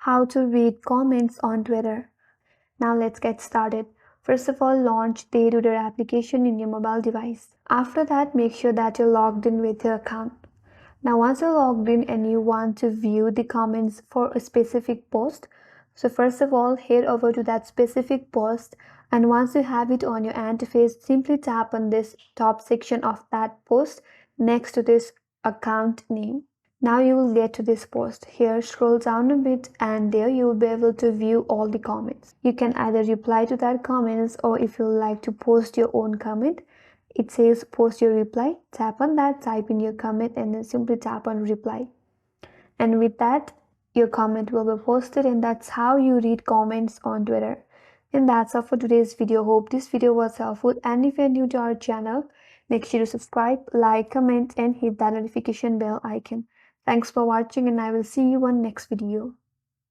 How to read comments on Twitter. Now let's get started. First of all, launch Dayreader application in your mobile device. After that, make sure that you're logged in with your account. Now once you're logged in and you want to view the comments for a specific post, so first of all, head over to that specific post, and once you have it on your interface, simply tap on this top section of that post next to this account name. Now you will get to this post. Here, scroll down a bit and there you will be able to view all the comments. You can either reply to that comments, or if you like to post your own comment, it says post your reply. Tap on that, type in your comment, and then simply tap on reply. And with that, your comment will be posted, and that's how you read comments on Twitter. And that's all for today's video. Hope this video was helpful, and if you're new to our channel, make sure to subscribe, like, comment, and hit that notification bell icon. Thanks for watching, and I will see you on next video.